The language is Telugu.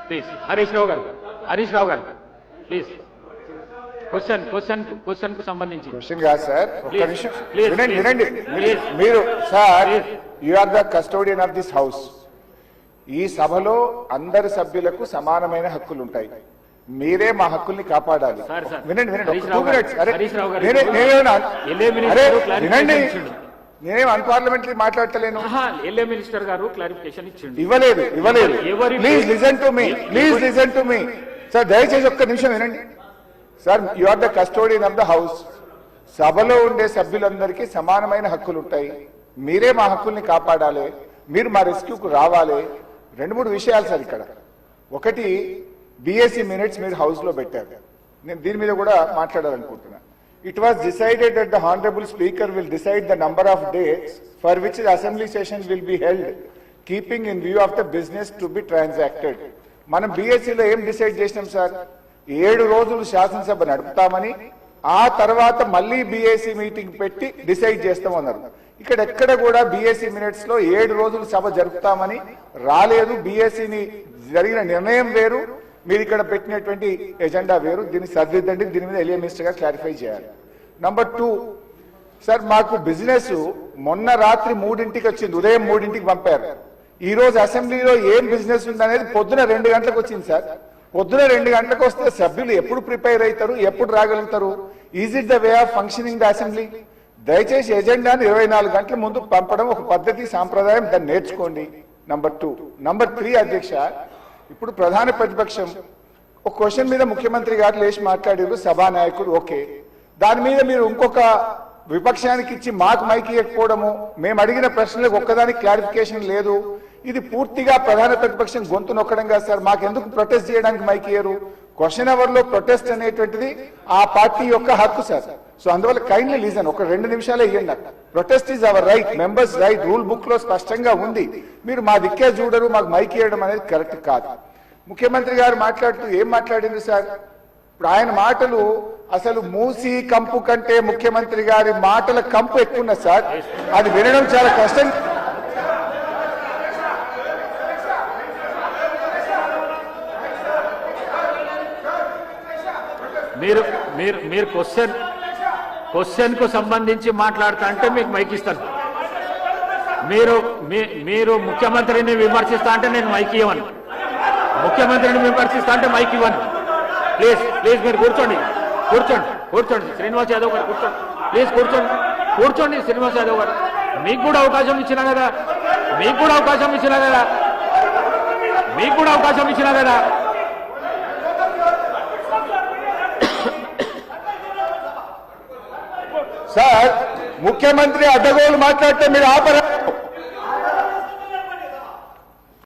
ప్లీజ్ హరీష్ రావు గారు ప్లీజ్ క్వశ్చన్ కు సంబంధించి క్వశ్చన్ కాదు సార్, ఒక్క నిమిషం Please, వినండి. please. మీరు sir, Please. You are the custodian of this house. ఈ సభలో అందరి సభ్యులకు సమానమైన హక్కులు ఉంటాయి. మీరే మా హక్కుల్ని కాపాడాలి. సార్, వినండి హరీష్ 2 రావు minutes. అరే, హరీష్ రావు గారు నేనేమన్నా- మినిస్టర్ అరే, క్లారిఫికేషన్ వినండి, ఇచ్చిండు. నేనేం అన్పార్లమెంటరీ మాట్లాడతలేను. ఎల్ఏ మినిస్టర్ గారు క్లారిఫికేషన్ ఇచ్చిండు. ఇవ్వలేదు. ఎవరి- please listen to me sir, దయచేసి ఒక్క నిమిషం వినండి sir. You are the custodian of the house. సభలో ఉండే సభ్యులందరికీ సమానమైన హక్కులు ఉంటాయి. మీరే మా హక్కుల్ని కాపాడాలి. మీరు మా రెస్క్యూకు రావాలి. 2-3 విషయాలు సార్ ఇక్కడ. ఒకటి, బిఎస్సి మినిట్స్ మీరు హౌస్ లో పెట్టారు. నేను దీని మీద కూడా మాట్లాడాలనుకుంటున్నా. It was decided that the honourable speaker will decide the number of days for which the assembly session will be held keeping in view of the business to be transacted. మనం బిఎస్సిలో ఏం డిసైడ్ చేసినాం సార్? 7 రోజులు శాసనసభ నడుపుతామని, ఆ తర్వాత మళ్ళీ బిఎస్సి మీటింగ్ పెట్టి డిసైడ్ చేస్తామన్నారు. ఇక్కడ ఎక్కడ కూడా బిఎస్సి మినిట్స్ లో 7 రోజులు సభ జరుపుతామని రాలేదు. బిఎస్సిని జరిగిన నిర్ణయం వేరు, మీరు ఇక్కడ పెట్టినటువంటి ఎజెండా వేరు. దీన్ని సరిదిద్దండి. దీని మీద ఎల్ఏ మినిస్టర్ గారు క్లారిఫై చేయాలి. నంబర్ 2 సార్, మాకు బిజినెస్ మొన్న రాత్రి 3ంటికి వచ్చింది, ఉదయం 3ంటికి పంపారు. ఈ రోజు అసెంబ్లీలో ఏం బిజినెస్ ఉందనేది పొద్దున 2 గంటలకు వచ్చింది సార్. పొద్దున 2 గంటలకు వస్తే సభ్యులు ఎప్పుడు ప్రిపేర్ అవుతారు, ఎప్పుడు రాగలుగుతారు? Is it the way of functioning the assembly? దయచేసి ఎజెండాను 24 గంటల ముందు పంపడం ఒక పద్ధతి, సాంప్రదాయం. దాన్ని నేర్చుకోండి. నంబర్ 2. నంబర్ 3 అధ్యక్ష, ఇప్పుడు ప్రధాన ప్రతిపక్షం ఒక క్వశ్చన్ మీద ముఖ్యమంత్రి గారు లేచి మాట్లాడారు, సభానాయకుడు ఓకే. దాని మీద మీరు ఇంకొక విపక్షానికి ఇచ్చి మాకు మైక్ ఇవ్వకపోవడము, మేము అడిగిన ప్రశ్నలకు ఒక్కదానికి క్లారిఫికేషన్ లేదు. ఇది పూర్తిగా ప్రధాన ప్రతిపక్షం గొంతు నొక్కడం కాదు సార్. మాకెందుకు ప్రొటెస్ట్ చేయడానికి మైక్ ఇయ్యరు? క్వశ్చన్ అవర్ లో ప్రొటెస్ట్ అనేటువంటిది ఆ పార్టీ యొక్క హక్కు సార్. సో అందువల్ల కైండ్లీ లీజన్, ఒక 2 నిమిషాలే ఇవ్వండి. Protest is our right, members right, rule book లో స్పష్టంగా ఉంది. మీరు మా దిక్కే చూడరు, మాకు మైక్ ఇవ్వడం అనేది కరెక్ట్ కాదు. ముఖ్యమంత్రి గారు మాట్లాడుతూ ఏం మాట్లాడింది సార్? ఇప్పుడు ఆయన మాటలు అసలు మూసి కంపు కంటే ముఖ్యమంత్రి గారి మాటల కంపు ఎక్కువ ఉన్నది సార్. అది వినడం చాలా కష్టం. మీరు క్వశ్చన్ కు సంబంధించి మాట్లాడుతా అంటే మీకు మైక్ ఇస్తాను. మీరు ముఖ్యమంత్రిని విమర్శిస్తా అంటే నేను మైక్ ఇవ్వను. ముఖ్యమంత్రిని విమర్శిస్తా అంటే మైక్ ఇవ్వను. ప్లీజ్ మీరు కూర్చోండి. శ్రీనివాస్ యాదవ్ గారు కూర్చోండి. శ్రీనివాస్ యాదవ్ గారు, మీకు కూడా అవకాశం ఇచ్చినా కదా. సార్, ముఖ్యమంత్రి అడ్డగోలు మాట్లాడితే మీరు ఆపరా?